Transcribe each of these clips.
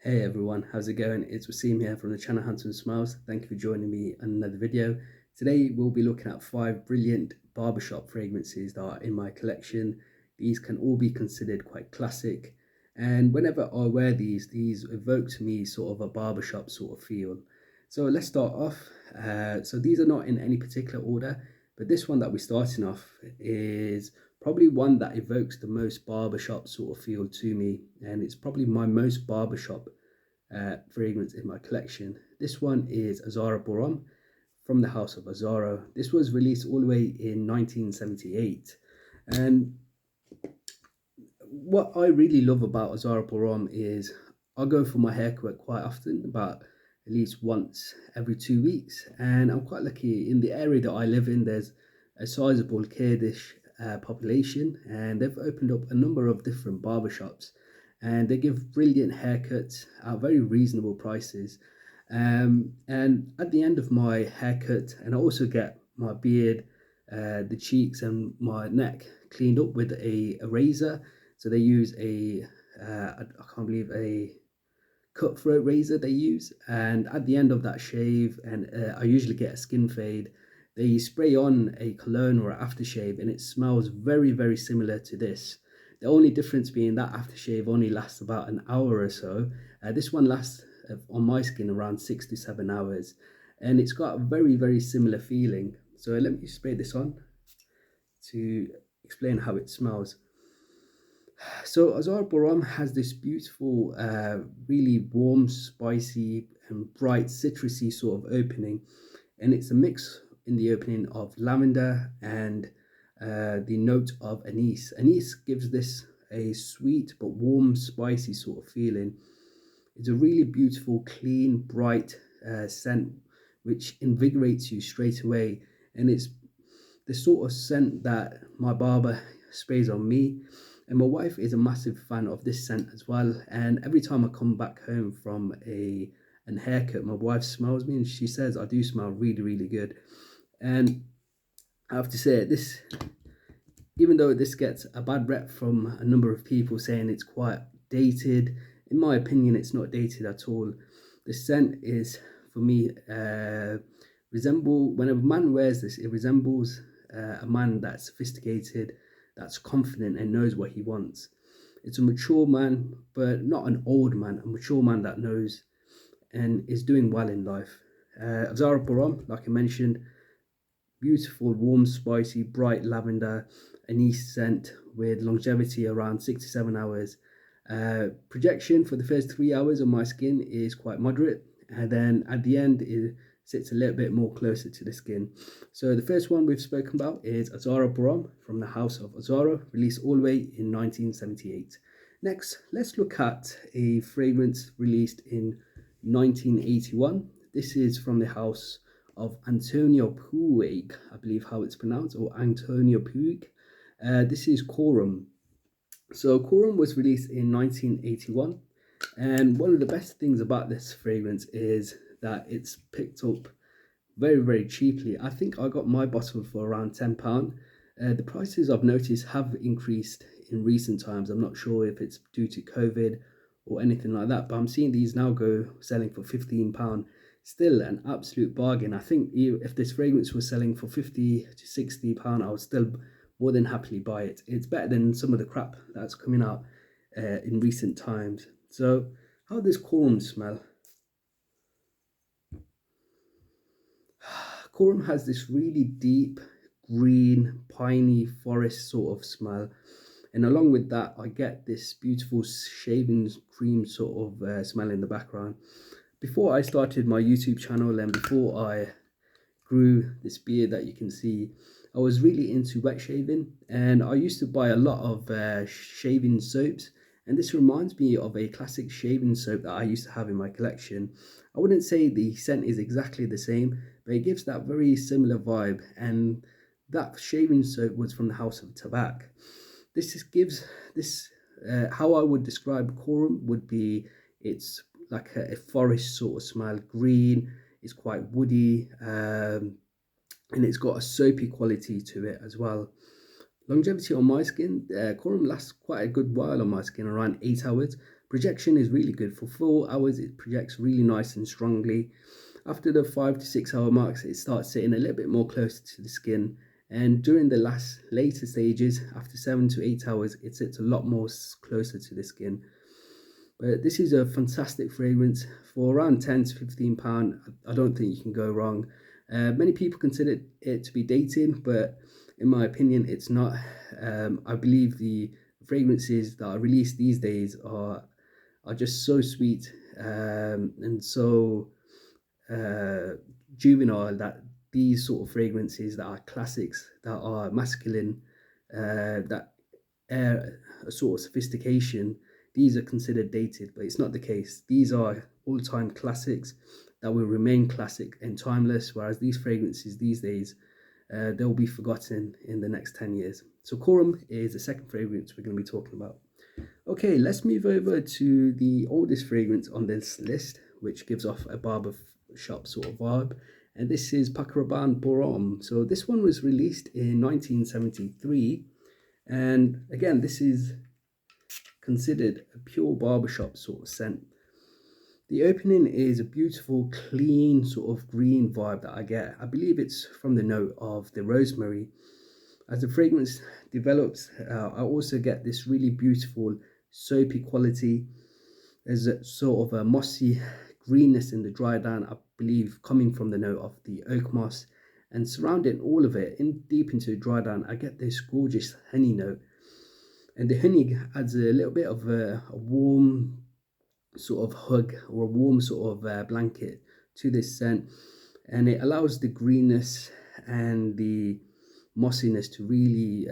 Hey everyone, how's it going? It's Wasim here from the channel Handsome Smiles. Thank you for joining me on another video. Today we'll be looking at 5 brilliant barbershop fragrances that are in my collection. These can all be considered quite classic, and whenever I wear these evoke to me sort of a barbershop sort of feel. So let's start off. So these are not in any particular order, but this one that we're starting off is probably one that evokes the most barbershop sort of feel to me, and it's probably my most barbershop fragrance in my collection. This one is Azzaro from the house of Azzaro. This was released all the way in 1978, and what I really love about Azzaro is I go for my haircut quite often, about at least once every 2 weeks, and I'm quite lucky in the area that I live in. There's a sizable Kurdish population, and they've opened up a number of different barbershops, and they give brilliant haircuts at very reasonable prices. And at the end of my haircut, and I also get my beard, the cheeks, and my neck cleaned up with a razor. So they use I can't believe, a cutthroat razor they use. And at the end of that shave, and I usually get a skin fade, they spray on a cologne or an aftershave, and it smells very, very similar to this. The only difference being that aftershave only lasts about an hour or so. This one lasts on my skin around 6 to 7 hours, and it's got a very, very similar feeling. So let me spray this on to explain how it smells. So Azzaro has this beautiful, really warm, spicy, and bright, citrusy sort of opening, and it's a mix in the opening of lavender and the note of anise. Anise gives this a sweet but warm, spicy sort of feeling. It's a really beautiful, clean, bright scent which invigorates you straight away, and it's the sort of scent that my barber sprays on me. And my wife is a massive fan of this scent as well. And every time I come back home from an haircut, my wife smells me and she says I do smell really, really good. And I have to say, this, even though this gets a bad rep from a number of people saying it's quite dated, in my opinion, it's not dated at all. The scent is, for me, when a man wears this, it resembles a man that's sophisticated, that's confident, and knows what he wants. It's a mature man, but not an old man, a mature man that knows and is doing well in life. Azzaro, like I mentioned, beautiful, warm, spicy, bright lavender anise scent with longevity around 6 to 7 hours. Projection for the first 3 hours on my skin is quite moderate, and then at the end it sits a little bit more closer to the skin. So the first one we've spoken about is Azzaro from the house of Azzaro, released all the way in 1978. Next, let's look at a fragrance released in 1981. This is from the house of Antonio Puig, I believe how it's pronounced, or Antonio Puig. This is Quorum. So Quorum was released in 1981, and one of the best things about this fragrance is that it's picked up very, very cheaply. I think I got my bottle for around £10. The prices I've noticed have increased in recent times. I'm not sure if it's due to COVID or anything like that, but I'm seeing these now go selling for £15. Still an absolute bargain. I think if this fragrance was selling for £50 to £60, I would still more than happily buy it. It's better than some of the crap that's coming out in recent times. So how does Quorum smell? Quorum has this really deep, green, piney forest sort of smell. And along with that, I get this beautiful shaving cream sort of smell in the background. Before I started my YouTube channel and before I grew this beard that you can see, I was really into wet shaving, and I used to buy a lot of shaving soaps, and this reminds me of a classic shaving soap that I used to have in my collection. I wouldn't say the scent is exactly the same, but it gives that very similar vibe, and that shaving soap was from the house of Tabak. This gives this, how I would describe Quorum would be, it's like a forest sort of smell, green, it's quite woody, and it's got a soapy quality to it as well. Longevity on my skin, Quorum lasts quite a good while on my skin, around 8 hours, Projection is really good. For 4 hours, it projects really nice and strongly. After the 5 to 6 hour marks, it starts sitting a little bit more closer to the skin. And during the later stages, after 7 to 8 hours, it sits a lot more closer to the skin. But this is a fantastic fragrance for around £10 to £15. I don't think you can go wrong. Many people consider it to be dated, but in my opinion, it's not. I believe the fragrances that are released these days are just so sweet and so juvenile, that these sort of fragrances that are classics, that are masculine, that air a sort of sophistication, these are considered dated, but it's not the case. These are all-time classics that will remain classic and timeless, whereas these fragrances these days, they'll be forgotten in the next 10 years. So Quorum is the second fragrance we're going to be talking about. Okay, let's move over to the oldest fragrance on this list, which gives off a barbershop sort of vibe. And this is Paco Rabanne Homme. So this one was released in 1973. And again, this is considered a pure barbershop sort of scent. The opening is a beautiful, clean, sort of green vibe that I get. I believe it's from the note of the rosemary. As the fragrance develops, I also get this really beautiful, soapy quality. There's a sort of a mossy greenness in the dry down, I believe, coming from the note of the oak moss. And surrounding all of it, deep into the dry down, I get this gorgeous honey note. And the honey adds a little bit of a warm sort of hug, or a warm sort of blanket to this scent. And it allows the greenness and the mossiness to really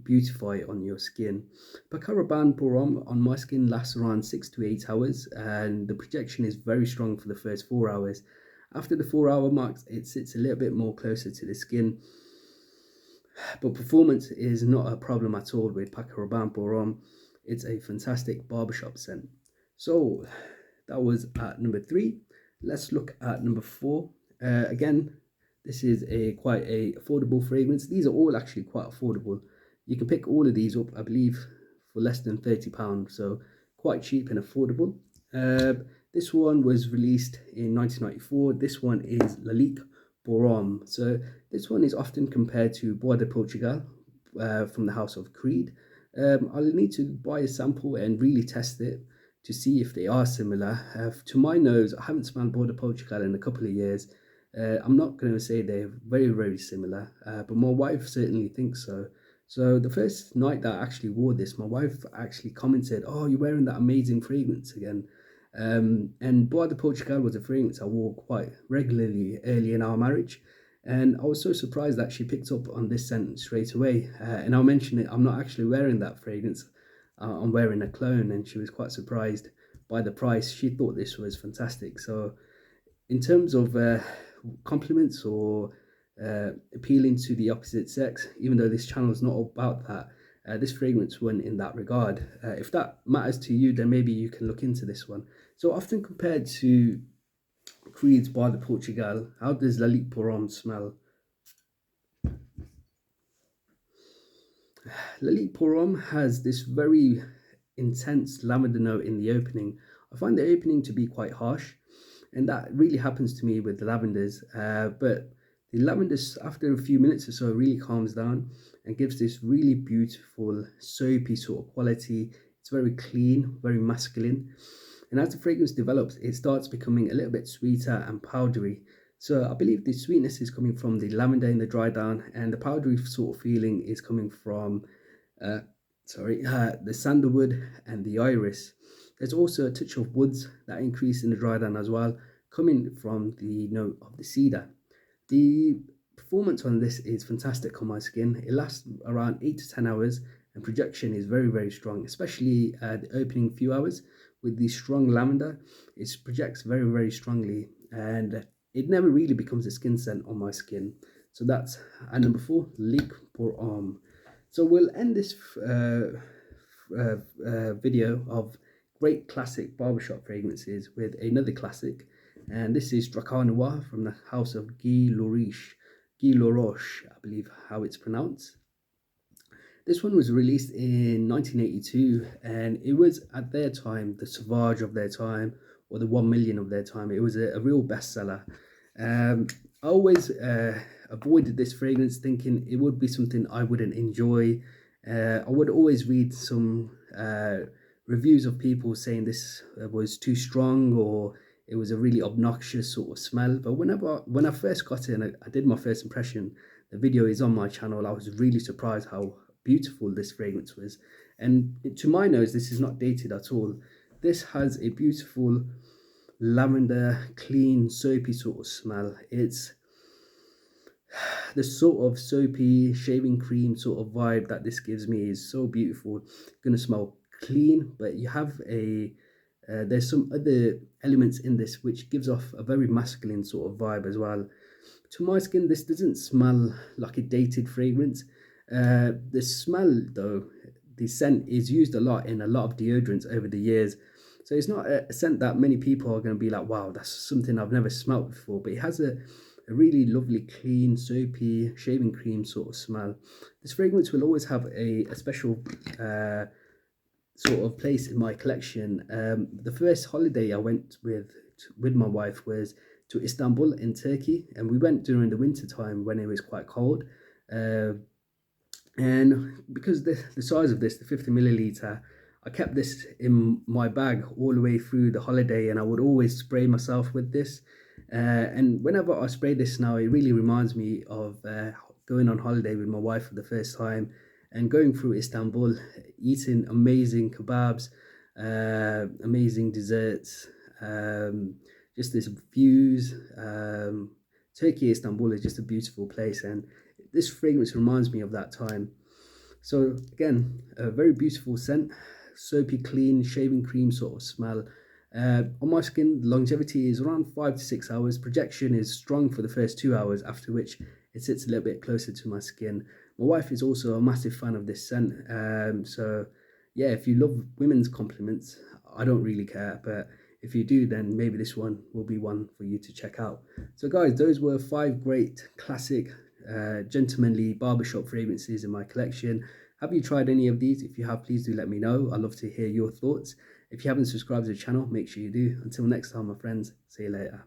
beautify it on your skin. Paco Rabanne Homme on my skin lasts around 6 to 8 hours, and the projection is very strong for the first 4 hours. After the 4 hour mark, it sits a little bit more closer to the skin. But performance is not a problem at all with Paco Rabanne Homme. It's a fantastic barbershop scent. So that was at number 3. Let's look at number 4. Again, this is quite a affordable fragrance. These are all actually quite affordable. You can pick all of these up, I believe, for less than £30, so quite cheap and affordable. This one was released in 1994. This one is Lalique. So this one is often compared to Bois de Portugal from the house of Creed. I'll need to buy a sample and really test it to see if they are similar. To my nose, I haven't smelled Bois de Portugal in a couple of years. I'm not going to say they're very, very similar, but my wife certainly thinks so. So the first night that I actually wore this, my wife actually commented, "Oh, you're wearing that amazing fragrance again." And Bois de Portugal was a fragrance I wore quite regularly early in our marriage. And I was so surprised that she picked up on this scent straight away. And I'll mention it, I'm not actually wearing that fragrance. I'm wearing a clone, and she was quite surprised by the price. She thought this was fantastic. So in terms of compliments or appealing to the opposite sex, even though this channel is not about that, this fragrance won in that regard. If that matters to you, then maybe you can look into this one. So often compared to Creed's Bois de Portugal, how does Lalique Homme smell? Lalique Homme has this very intense lavender note in the opening. I find the opening to be quite harsh, and that really happens to me with the lavenders. But the lavender, after a few minutes or so, really calms down and gives this really beautiful, soapy sort of quality. It's very clean, very masculine. And as the fragrance develops, it starts becoming a little bit sweeter and powdery. So I believe the sweetness is coming from the lavender in the dry down, and the powdery sort of feeling is coming from the sandalwood and the iris. There's also a touch of woods that increase in the dry down as well, coming from the note of the cedar. The performance on this is fantastic on my skin. It lasts around 8 to 10 hours, and projection is very, very strong, especially the opening few hours with the strong lavender. It projects very, very strongly, and it never really becomes a skin scent on my skin. So that's at number 4, Lalique Homme. So we'll end this video of great classic barbershop fragrances with another classic, and this is Drakkar Noir from the house of Guy Laroche, I believe how it's pronounced. This one was released in 1982, and it was at their time the Sauvage of their time, or the 1 million of their time. It was a real bestseller. I always avoided this fragrance, thinking it would be something I wouldn't enjoy. I would always read some reviews of people saying this was too strong, or it was a really obnoxious sort of smell. But when I first got it and I did my first impression, the video is on my channel. I was really surprised how beautiful this fragrance was. And to my nose, this is not dated at all. This has a beautiful lavender, clean, soapy sort of smell. It's the sort of soapy shaving cream sort of vibe that this gives me is so beautiful. It's gonna smell clean, but you have a there's some other elements in this which gives off a very masculine sort of vibe as well. To my skin, this doesn't smell like a dated fragrance. The smell though, the scent is used a lot in a lot of deodorants over the years. So it's not a scent that many people are going to be like, wow, that's something I've never smelt before. But it has a really lovely, clean, soapy, shaving cream sort of smell. This fragrance will always have a special sort of place in my collection. The first holiday I went with my wife was to Istanbul in Turkey, and we went during the winter time when it was quite cold. And because the size of this, the 50 milliliter, I kept this in my bag all the way through the holiday, and I would always spray myself with this. And whenever I spray this now, it really reminds me of going on holiday with my wife for the first time and going through Istanbul, eating amazing kebabs, amazing desserts, just this views. Turkey, Istanbul is just a beautiful place, and this fragrance reminds me of that time. So again, a very beautiful scent, soapy, clean, shaving cream sort of smell. On my skin, longevity is around 5 to 6 hours. Projection is strong for the first 2 hours, after which it sits a little bit closer to my skin. My wife is also a massive fan of this scent. So yeah, if you love women's compliments, I don't really care, but if you do, then maybe this one will be one for you to check out. So guys, those were 5 great classic gentlemanly barbershop fragrances in my collection. Have you tried any of these? If you have, please do let me know. I'd love to hear your thoughts. If you haven't subscribed to the channel, make sure you do. Until next time, my friends, see you later.